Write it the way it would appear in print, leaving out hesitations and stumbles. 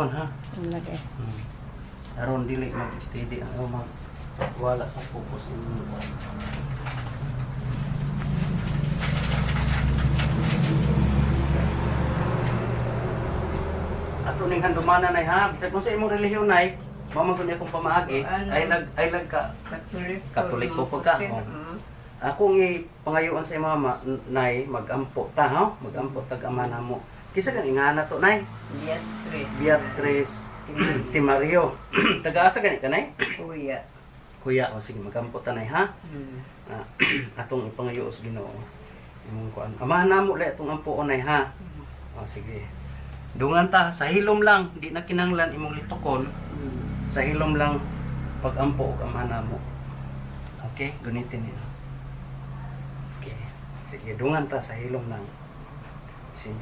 Ha? Ang laki. Aron dili mag-steady ang wala sa focus ninyo. Ato ning handumana nay ha, bisag kung sa imong relihiyon nay, mama kun akong pamaagi, ay lag ka Katolik ko pagka. Ako ngi pangayoon sa mama nay magampo ta ha, magampo tag ama namo. Kisa kan ingana to nay? Beatrice Timario. Taga-asa gani kanay? Kuya. Kuya, o sige magampo ta nay ha. Atong ipangayo sa Ginoo. Imong kuan. Amahan namo le atong ampo nay ha. O sige. Dungan ta sa hilom lang, di na kinanglan imong litokon. Sa hilom lang pag-ampo og amahan namo. Okay, gunitin niyo. Okay. Sige, dungan ta sa hilom lang. Sige.